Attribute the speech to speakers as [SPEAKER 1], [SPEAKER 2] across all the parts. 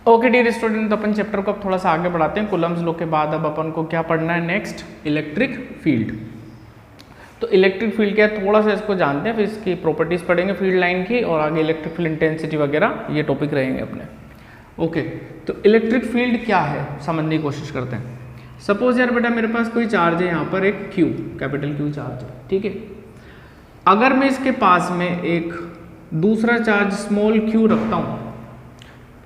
[SPEAKER 1] Okay dear student, तो अपन chapter को अब थोड़ा सा आगे बढ़ाते हैं। कूलम्स लॉ के बाद अब अपन को क्या पढ़ना है नेक्स्ट, इलेक्ट्रिक फील्ड। तो इलेक्ट्रिक फील्ड क्या है थोड़ा सा इसको जानते हैं, फिर इसकी प्रॉपर्टीज पढ़ेंगे फील्ड लाइन की, और आगे इलेक्ट्रिक फील्ड इंटेंसिटी वगैरह ये टॉपिक रहेंगे अपने। ओके, तो इलेक्ट्रिक फील्ड क्या है समझने की कोशिश करते हैं। सपोज यार बेटा मेरे पास कोई चार्ज है, यहाँ पर एक Q, कैपिटल Q चार्ज है, ठीक है। अगर मैं इसके पास में एक दूसरा चार्ज स्मॉल q रखता हूँ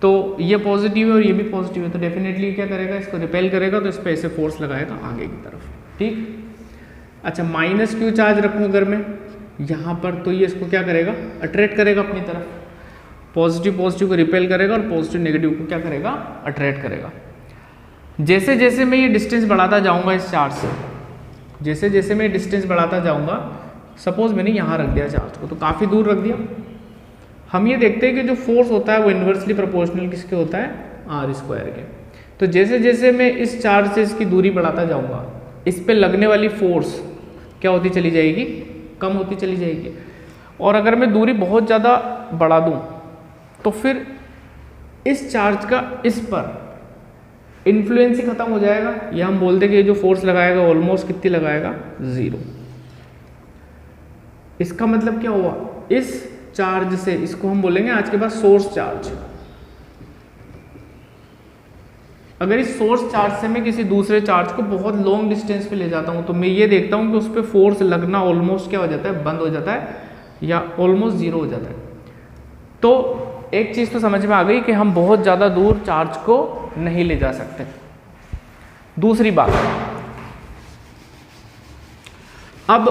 [SPEAKER 1] तो ये पॉजिटिव है और ये भी पॉजिटिव है, तो डेफिनेटली क्या करेगा, इसको रिपेल करेगा, तो इस पर ऐसे फोर्स लगाएगा आगे की तरफ, ठीक। अच्छा, माइनस q चार्ज रखूँ अगर मैं यहाँ पर, तो ये इसको क्या करेगा, अट्रैक्ट करेगा अपनी तरफ, पॉजिटिव पॉजिटिव को रिपेल करेगा और पॉजिटिव नेगेटिव को क्या करेगा, अट्रैक्ट करेगा। जैसे जैसे मैं ये डिस्टेंस बढ़ाता जाऊँगा इस चार्ज से, जैसे जैसे मैं डिस्टेंस बढ़ाता जाऊँगा, सपोज मैंने यहाँ रख दिया चार्ज को, तो काफ़ी दूर रख दिया, हम ये देखते हैं कि जो फोर्स होता है वो इन्वर्सली प्रोपोर्शनल किसके होता है, आर स्क्वायर के। तो जैसे जैसे मैं इस चार्ज से इसकी दूरी बढ़ाता जाऊंगा, इस पे लगने वाली फोर्स क्या होती चली जाएगी, कम होती चली जाएगी। और अगर मैं दूरी बहुत ज़्यादा बढ़ा दूं तो फिर इस चार्ज का इस पर इन्फ्लुएंस ही खत्म हो जाएगा, या हम बोलते हैं कि जो फोर्स लगाएगा ऑलमोस्ट कितनी लगाएगा, 0। इसका मतलब क्या हुआ, इस चार्ज से, इसको हम बोलेंगे आज के बाद सोर्स चार्ज। अगर इस सोर्स चार्ज से मैं किसी दूसरे चार्ज को बहुत लॉन्ग डिस्टेंस पे ले जाता हूं, तो मैं ये देखता हूं कि उस पर फोर्स लगना ऑलमोस्ट क्या हो जाता है, बंद हो जाता है, या ऑलमोस्ट 0 हो जाता है। तो एक चीज तो समझ में आ गई कि हम बहुत ज्यादा दूर चार्ज को नहीं ले जा सकते। दूसरी बात, अब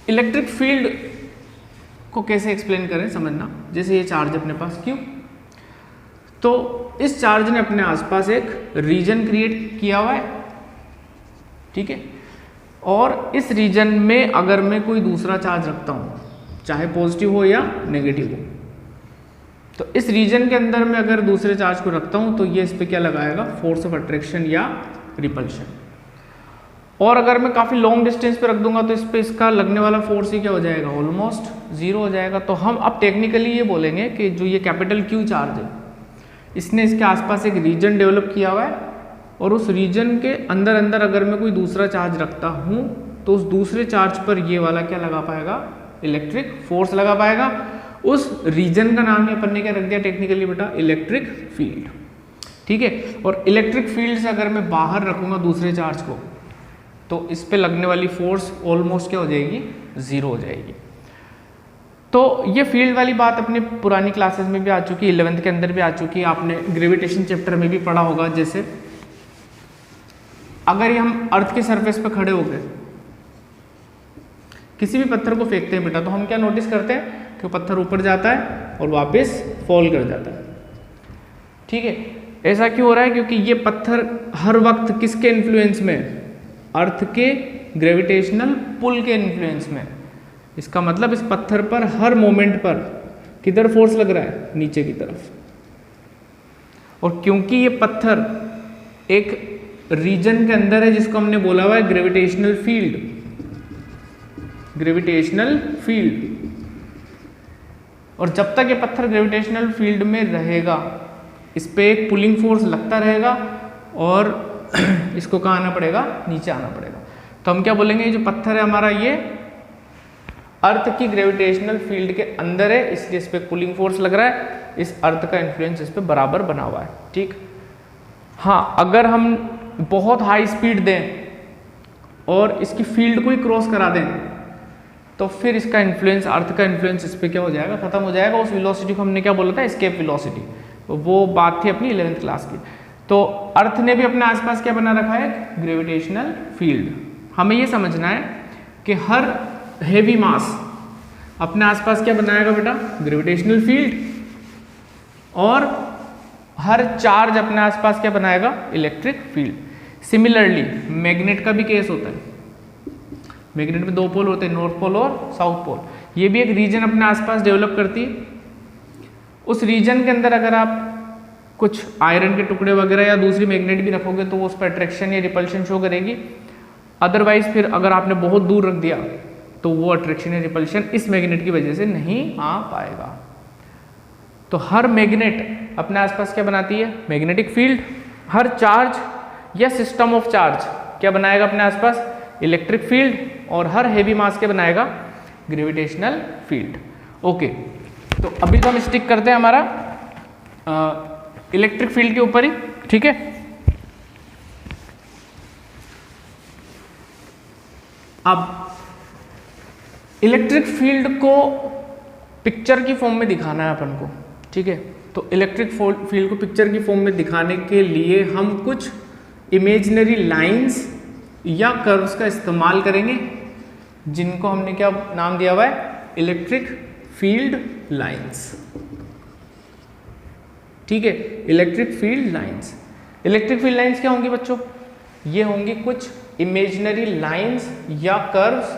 [SPEAKER 1] इलेक्ट्रिक फील्ड को कैसे एक्सप्लेन करें समझना। जैसे ये चार्ज अपने पास Q, तो इस चार्ज ने अपने आसपास एक रीजन क्रिएट किया हुआ है, ठीक है। और इस रीजन में अगर मैं कोई दूसरा चार्ज रखता हूं, चाहे पॉजिटिव हो या नेगेटिव हो, तो इस रीजन के अंदर मैं अगर दूसरे चार्ज को रखता हूं तो ये इस पर क्या लगाएगा, फोर्स ऑफ अट्रैक्शन या रिपल्शन। और अगर मैं काफ़ी लॉन्ग डिस्टेंस पे रख दूंगा तो इस पे इसका लगने वाला फोर्स ही क्या हो जाएगा, ऑलमोस्ट 0 हो जाएगा। तो हम अब टेक्निकली ये बोलेंगे कि जो ये कैपिटल Q चार्ज है, इसने इसके आसपास एक रीजन डेवलप किया हुआ है, और उस रीजन के अंदर अंदर अगर मैं कोई दूसरा चार्ज रखता हूँ तो उस दूसरे चार्ज पर ये वाला क्या लगा पाएगा, इलेक्ट्रिक फोर्स लगा पाएगा। उस रीजन का नाम ही अपन ने क्या रख दिया टेक्निकली बेटा, इलेक्ट्रिक फील्ड, ठीक है। और इलेक्ट्रिक फील्ड से अगर मैं बाहर रखूँगा दूसरे चार्ज को, तो इस पे लगने वाली फोर्स ऑलमोस्ट क्या हो जाएगी, 0 हो जाएगी। तो ये फील्ड वाली बात अपने पुरानी क्लासेस में भी आ चुकी है, 11th के अंदर भी आ चुकी है, आपने ग्रेविटेशन चैप्टर में भी पढ़ा होगा। जैसे अगर ये हम अर्थ के सरफेस पे खड़े हो गए, किसी भी पत्थर को फेंकते हैं बेटा, तो हम क्या नोटिस करते हैं कि पत्थर ऊपर जाता है और वापस फॉल कर जाता है, ठीक है। ऐसा क्यों हो रहा है, क्योंकि ये पत्थर हर वक्त किसके इन्फ्लुएंस में, अर्थ के ग्रेविटेशनल पुल के इन्फ्लुएंस में। इसका मतलब इस पत्थर पर हर मोमेंट पर किधर फोर्स लग रहा है, नीचे की तरफ। और क्योंकि ये पत्थर एक रीजन के अंदर है जिसको हमने बोला हुआ है ग्रेविटेशनल फील्ड, ग्रेविटेशनल फील्ड, और जब तक ये पत्थर ग्रेविटेशनल फील्ड में रहेगा, इस पे एक पुलिंग फोर्स लगता रहेगा और इसको कहाँ आना पड़ेगा, नीचे आना पड़ेगा। तो हम क्या बोलेंगे, ये जो पत्थर है हमारा, ये अर्थ की ग्रेविटेशनल फील्ड के अंदर है, इसलिए इस पे पुलिंग फोर्स लग रहा है, इस अर्थ का इन्फ्लुएंस इस पे बराबर बना हुआ है, ठीक। हाँ, अगर हम बहुत हाई स्पीड दें और इसकी फील्ड को ही क्रॉस करा दें, तो फिर इसका इन्फ्लुएंस, अर्थ का इन्फ्लुएंस इस पे क्या हो जाएगा, खत्म हो जाएगा। उस वेलोसिटी को हमने क्या बोला था, एस्केप वेलोसिटी, वो बात थी अपनी 11th क्लास की। तो अर्थ ने भी अपने आसपास क्या बना रखा है, ग्रेविटेशनल फील्ड। हमें ये समझना है कि हर हेवी मास अपने आसपास क्या बनाएगा बेटा, ग्रेविटेशनल फील्ड, और हर चार्ज अपने आसपास क्या बनाएगा, इलेक्ट्रिक फील्ड। सिमिलरली मैग्नेट का भी केस होता है, मैग्नेट में 2 पोल होते हैं, नॉर्थ पोल और साउथ पोल। ये भी एक रीजन अपने आसपास डेवलप करती है। उस रीजन के अंदर अगर आप कुछ आयरन के टुकड़े वगैरह या दूसरी मैग्नेट भी रखोगे तो वो उस पर अट्रैक्शन या रिपल्शन शो करेगी। अदरवाइज फिर अगर आपने बहुत दूर रख दिया तो वो अट्रैक्शन या रिपल्शन इस मैग्नेट की वजह से नहीं आ पाएगा। तो हर मैग्नेट अपने आसपास क्या बनाती है? Magnetic field. हर चार्ज या सिस्टम ऑफ चार्ज क्या बनाएगा अपने आसपास? Electric field. और हर हेवी मास क्या बनाएगा? Gravitational field. ओके, तो अभी तो हम स्टिक करते हैं हमारा इलेक्ट्रिक फील्ड के ऊपर ही, ठीक है। अब इलेक्ट्रिक फील्ड को पिक्चर की फॉर्म में दिखाना है अपन को, ठीक है। तो इलेक्ट्रिक फील्ड को पिक्चर की फॉर्म में दिखाने के लिए हम कुछ इमेजिनरी लाइंस या कर्व्स का इस्तेमाल करेंगे, जिनको हमने क्या नाम दिया हुआ है? इलेक्ट्रिक फील्ड लाइंस, ठीक है। Electric field lines. Electric field lines क्या होंगी बच्चों? ये होंगी कुछ इमेजिनरी लाइंस या कर्व्स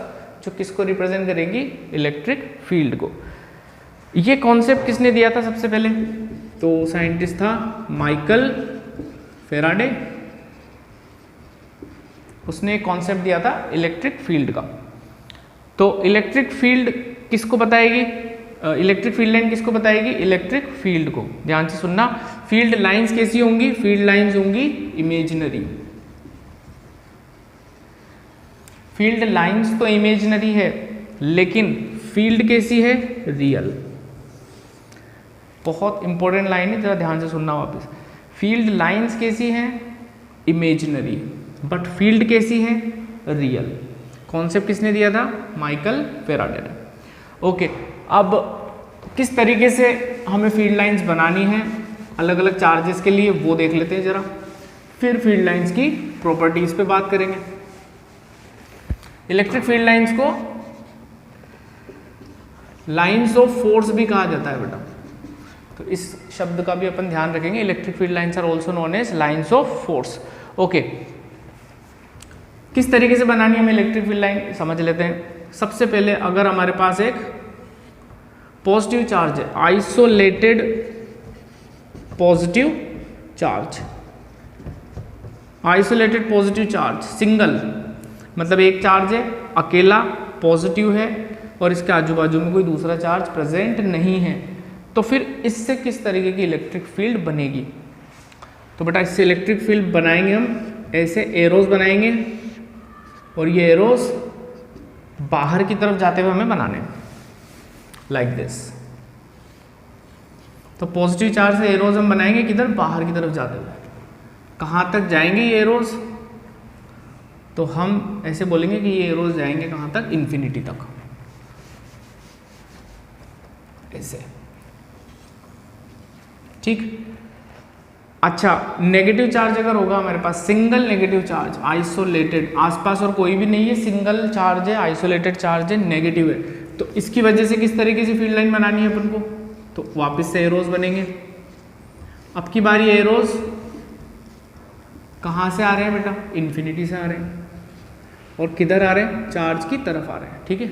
[SPEAKER 1] जो किसको रिप्रेजेंट करेंगी? इलेक्ट्रिक फील्ड को। ये कॉन्सेप्ट किसने दिया था सबसे पहले? तो साइंटिस्ट था माइकल फेराडे। उसने एक कॉन्सेप्ट दिया था इलेक्ट्रिक फील्ड का। तो इलेक्ट्रिक फील्ड किसको बताएगी? इलेक्ट्रिक फील्ड लाइन किसको बताएगी? इलेक्ट्रिक फील्ड को। ध्यान से सुनना, फील्ड लाइंस कैसी होंगी? फील्ड लाइंस होंगी इमेजिनरी। फील्ड लाइंस तो इमेजिनरी है, लेकिन फील्ड कैसी है? रियल। बहुत इंपॉर्टेंट लाइन है, जरा ध्यान से सुनना वापस। फील्ड लाइंस कैसी हैं? इमेजिनरी, बट फील्ड कैसी है? रियल। कॉन्सेप्ट किसने दिया था? माइकल फेराडे ने। ओके, अब किस तरीके से हमें फील्ड लाइंस बनानी है अलग अलग चार्जेस के लिए, वो देख लेते हैं जरा। फिर फील्ड लाइंस की प्रॉपर्टीज पे बात करेंगे। इलेक्ट्रिक फील्ड लाइंस को लाइंस ऑफ फोर्स भी कहा जाता है बेटा, तो इस शब्द का भी अपन ध्यान रखेंगे। Electric field lines are also known as lines of force. Okay, किस तरीके से बनानी है हमें इलेक्ट्रिक फील्ड लाइन समझ लेते हैं। सबसे पहले अगर हमारे पास एक पॉजिटिव चार्ज है, isolated positive charge, isolated positive charge, single मतलब एक चार्ज है, अकेला पॉजिटिव है और इसके आजू बाजू में कोई दूसरा चार्ज प्रेजेंट नहीं है, तो फिर इससे किस तरीके की इलेक्ट्रिक फील्ड बनेगी? तो बेटा इससे इलेक्ट्रिक फील्ड बनाएंगे हम ऐसे, एरोज बनाएंगे और ये एरोज बाहर की तरफ जाते हुए हमें बनाने, लाइक दिस। तो पॉजिटिव चार्ज से एरोज हम बनाएंगे किधर? बाहर की तरफ जाते हुए। कहाँ तक जाएंगे ये एरोज? तो हम ऐसे बोलेंगे कि ये एरोज जाएंगे कहाँ तक? इन्फिनिटी तक, ऐसे, ठीक। अच्छा, नेगेटिव चार्ज अगर होगा हमारे पास, सिंगल नेगेटिव चार्ज, आइसोलेटेड, आसपास और कोई भी नहीं है, सिंगल चार्ज है, आइसोलेटेड चार्ज है, नेगेटिव है, तो इसकी वजह से किस तरीके से फील्ड लाइन बनानी है अपन को? तो वापस से एरोज बनेंगे। अब की बारी एरोज कहाँ से आ रहे हैं बेटा? इन्फिनिटी से आ रहे हैं। और किधर आ रहे हैं? चार्ज की तरफ आ रहे हैं, ठीक है।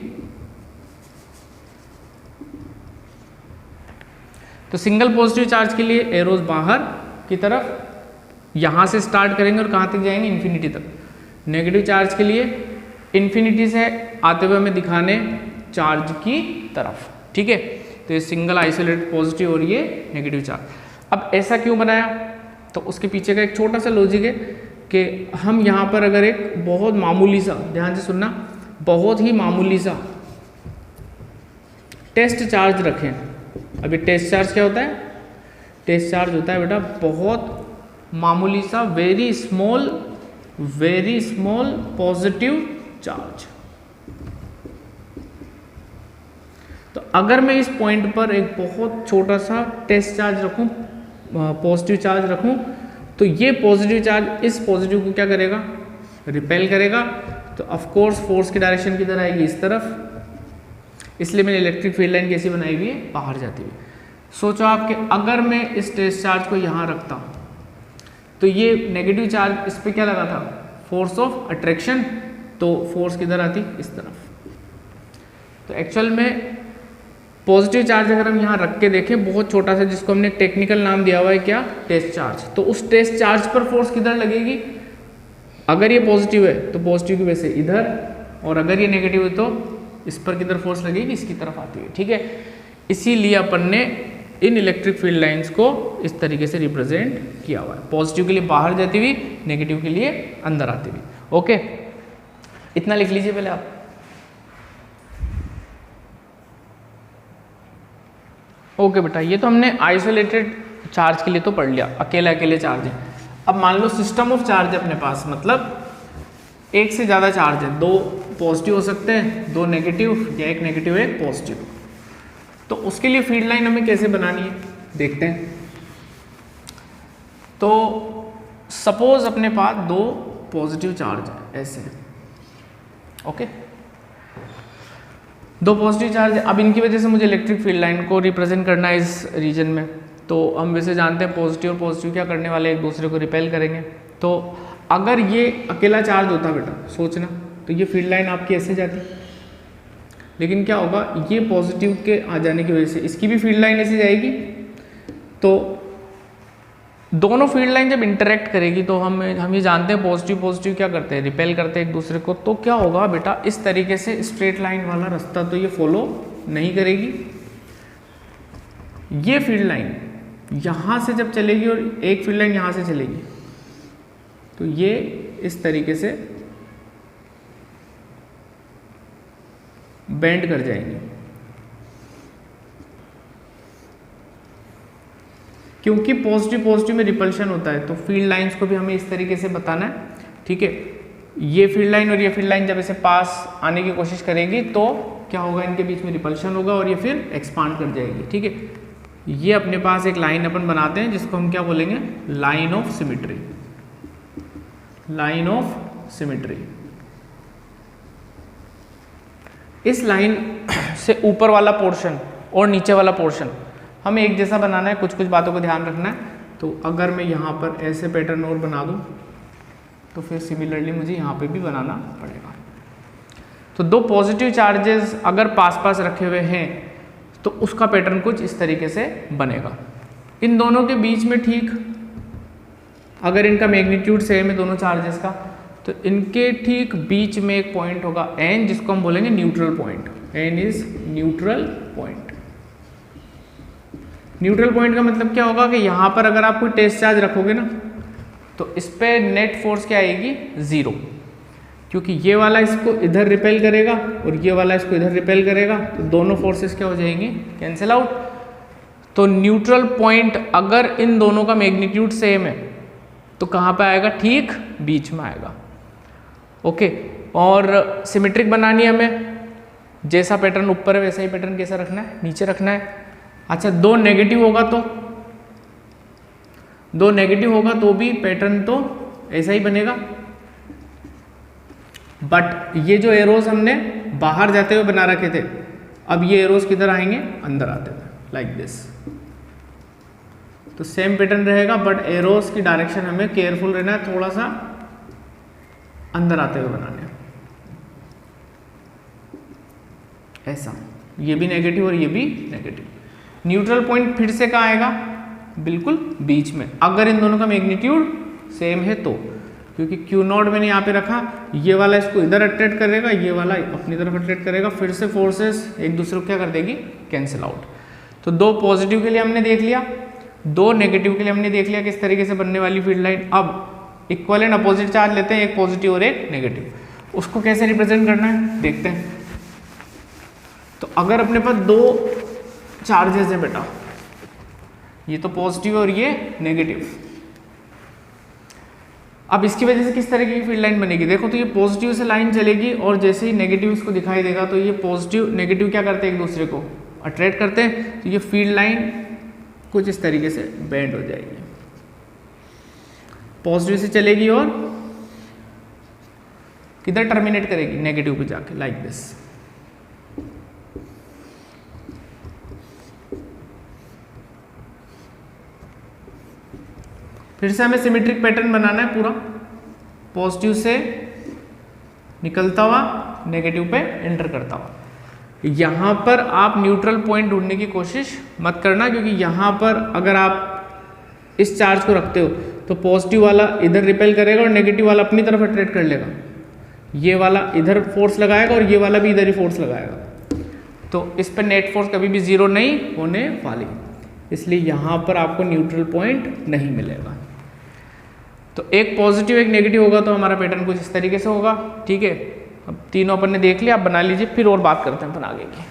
[SPEAKER 1] तो सिंगल पॉजिटिव चार्ज के लिए एरोज बाहर की तरफ यहां से स्टार्ट करेंगे और कहां तक जाएंगे? इन्फिनिटी तक। नेगेटिव चार्ज के लिए इन्फिनिटी से आते हुए हमें दिखाने चार्ज की तरफ, ठीक है। तो ये सिंगल आइसोलेटेड पॉजिटिव और ये नेगेटिव चार्ज। अब ऐसा क्यों बनाया? तो उसके पीछे का एक छोटा सा लॉजिक है कि हम यहाँ पर अगर एक बहुत मामूली सा, ध्यान से सुनना, बहुत ही मामूली सा टेस्ट चार्ज रखें। अभी टेस्ट चार्ज क्या होता है? टेस्ट चार्ज होता है बेटा बहुत मामूली सा, वेरी स्मॉल पॉजिटिव चार्ज। तो अगर मैं इस पॉइंट पर एक बहुत छोटा सा टेस्ट चार्ज रखूं, पॉजिटिव चार्ज रखूं, तो ये पॉजिटिव चार्ज इस पॉजिटिव को क्या करेगा? रिपेल करेगा। तो ऑफ कोर्स फोर्स की डायरेक्शन किधर आएगी? इस तरफ। इसलिए मैंने इलेक्ट्रिक फील्ड लाइन कैसी बनाई हुई है? बाहर जाती हुई। सोचो आप कि अगर मैं इस टेस्ट चार्ज को यहाँ रखता तो ये नेगेटिव चार्ज इस पर क्या लगा था? Force of attraction. तो फोर्स किधर आती? इस तरफ। तो एक्चुअल में पॉजिटिव चार्ज अगर हम यहाँ रख के देखें बहुत छोटा सा, जिसको हमने टेक्निकल नाम दिया हुआ है क्या? Test charge. तो उस टेस्ट चार्ज पर फोर्स किधर लगेगी? अगर ये पॉजिटिव है तो पॉजिटिव की वजह से इधर, और अगर ये नेगेटिव है तो इस पर किधर फोर्स लगेगी? इसकी तरफ आती है, ठीक है। इसीलिए अपन ने इन इलेक्ट्रिक फील्ड लाइंस को इस तरीके से रिप्रेजेंट किया हुआ है, पॉजिटिव के लिए बाहर जाती हुई, नेगेटिव के लिए अंदर आती हुई। ओके, इतना लिख लीजिए पहले आप। ओके बेटा, ये तो हमने आइसोलेटेड चार्ज के लिए तो पढ़ लिया, अकेले अकेले चार्ज है। अब मान लो सिस्टम ऑफ चार्ज है अपने पास, मतलब एक से ज़्यादा चार्ज है, दो पॉजिटिव हो सकते हैं, दो नेगेटिव, या एक नेगेटिव एक पॉजिटिव। तो उसके लिए फील्ड लाइन हमें कैसे बनानी है देखते हैं। तो सपोज अपने पास दो पॉजिटिव चार्ज है ऐसे, ओके, दो पॉजिटिव चार्ज है। अब इनकी वजह से मुझे इलेक्ट्रिक फील्ड लाइन को रिप्रेजेंट करना है इस रीजन में। तो हम वैसे जानते हैं पॉजिटिव और पॉजिटिव क्या करने वाले, एक दूसरे को रिपेल करेंगे। तो अगर ये अकेला चार्ज होता बेटा, सोचना, तो ये फील्ड लाइन आपकी ऐसे जाती, लेकिन क्या होगा, ये पॉजिटिव के आ जाने की वजह से इसकी भी फील्ड लाइन ऐसे जाएगी। तो दोनों फील्ड लाइन जब इंटरेक्ट करेगी तो हम ये जानते हैं पॉजिटिव पॉजिटिव क्या करते हैं, रिपेल करते हैं एक दूसरे को। तो क्या होगा बेटा, इस तरीके से स्ट्रेट लाइन वाला रास्ता तो ये फॉलो नहीं करेगी। ये फील्ड लाइन यहाँ से जब चलेगी और एक फील्ड लाइन यहाँ से चलेगी, तो ये इस तरीके से बेंड कर जाएंगे, क्योंकि पॉजिटिव पॉजिटिव में रिपल्शन होता है। तो फील्ड लाइंस को भी हमें इस तरीके से बताना है, ठीक है। ये फील्ड लाइन और ये फील्ड लाइन जब इसे पास आने की कोशिश करेगी तो क्या होगा, इनके बीच में रिपल्शन होगा और ये फिर एक्सपांड कर जाएगी, ठीक है। ये अपने पास एक लाइन अपन बनाते हैं जिसको हम क्या बोलेंगे, line of symmetry, line of symmetry. इस लाइन से ऊपर वाला पोर्शन और नीचे वाला पोर्शन हमें एक जैसा बनाना है, कुछ कुछ बातों को ध्यान रखना है। तो अगर मैं यहाँ पर ऐसे पैटर्न और बना दूँ तो फिर सिमिलरली मुझे यहाँ पे भी बनाना पड़ेगा। तो दो पॉजिटिव चार्जेस अगर पास पास रखे हुए हैं तो उसका पैटर्न कुछ इस तरीके से बनेगा। इन दोनों के बीच में, ठीक, अगर इनका मैग्नीट्यूड सेम है दोनों चार्जेस का, तो इनके ठीक बीच में एक पॉइंट होगा n, जिसको हम बोलेंगे neutral point. n is neutral point. Neutral point का मतलब क्या होगा कि यहाँ पर अगर आप कोई टेस्ट चार्ज रखोगे ना, तो इस पे नेट फोर्स क्या आएगी, 0, क्योंकि ये वाला इसको इधर रिपेल करेगा और ये वाला इसको इधर रिपेल करेगा, तो दोनों फोर्सेस क्या हो जाएंगी, कैंसिल आउट। तो न्यूट्रल पॉइंट अगर इन दोनों का मैग्नीट्यूड सेम है तो कहाँ पे आएगा, ठीक बीच में आएगा, ओके। और सिमेट्रिक बनानी है हमें, जैसा पैटर्न ऊपर है वैसा ही पैटर्न कैसा रखना है, नीचे रखना है। अच्छा, दो नेगेटिव होगा तो भी पैटर्न तो ऐसा ही बनेगा, बट ये जो एरोज हमने बाहर जाते हुए बना रखे थे, अब ये एरोज किधर आएंगे, अंदर आते हुए, लाइक दिस। तो सेम पैटर्न रहेगा, बट एरोज की डायरेक्शन हमें केयरफुल रहना है, थोड़ा सा अंदर आते हुए बनाने हैं, ऐसा। ये भी नेगेटिव और ये भी नेगेटिव। न्यूट्रल पॉइंट फिर से कहाँ आएगा, बिल्कुल बीच में, अगर इन दोनों का मैग्नीट्यूड सेम है तो, क्योंकि Q0 मैंने यहाँ पे रखा, ये वाला इसको इधर अट्रैक्ट करेगा, ये वाला अपनी तरफ अट्रैक्ट करेगा, फिर से फोर्सेस एक दूसरे को क्या कर देगी, कैंसिल आउट। तो दो पॉजिटिव के लिए हमने देख लिया, दो नेगेटिव के लिए हमने देख लिया किस तरीके से बनने वाली फील्ड लाइन। अब इक्वल एंड अपोजिट चार्ज लेते हैं, एक पॉजिटिव और एक नेगेटिव, उसको कैसे रिप्रेजेंट करना है देखते हैं। तो अगर अपने पास दो चार्जेस है बेटा, ये तो पॉजिटिव और ये नेगेटिव, अब इसकी वजह से किस तरीके की फील्ड लाइन बनेगी, देखो। तो ये पॉजिटिव से लाइन चलेगी और जैसे ही नेगेटिव इसको दिखाई देगा तो ये पॉजिटिव नेगेटिव क्या करते हैं, एक दूसरे को अट्रैक्ट करते हैं। तो ये फील्ड लाइन कुछ इस तरीके से बेंड हो जाएगी, पॉजिटिव से चलेगी और किधर टर्मिनेट करेगी, नेगेटिव पे जाके, लाइक दिस। फिर से हमें सिमेट्रिक पैटर्न बनाना है पूरा, पॉजिटिव से निकलता हुआ नेगेटिव पे एंटर करता हुआ। यहाँ पर आप न्यूट्रल पॉइंट ढूंढने की कोशिश मत करना, क्योंकि यहाँ पर अगर आप इस चार्ज को रखते हो तो पॉजिटिव वाला इधर रिपेल करेगा और नेगेटिव वाला अपनी तरफ अट्रैक्ट कर लेगा, ये वाला इधर फोर्स लगाएगा और ये वाला भी इधर ही फोर्स लगाएगा। तो इस पर नेट फोर्स कभी भी 0 नहीं होने वाली। इसलिए यहाँ पर आपको न्यूट्रल पॉइंट नहीं मिलेगा। तो एक पॉजिटिव एक नेगेटिव होगा तो हमारा पैटर्न कुछ इस तरीके से होगा। ठीक है, अब तीनों अपन ने देख लिया, आप बना लीजिए, फिर और बात करते हैं अपन आगे की।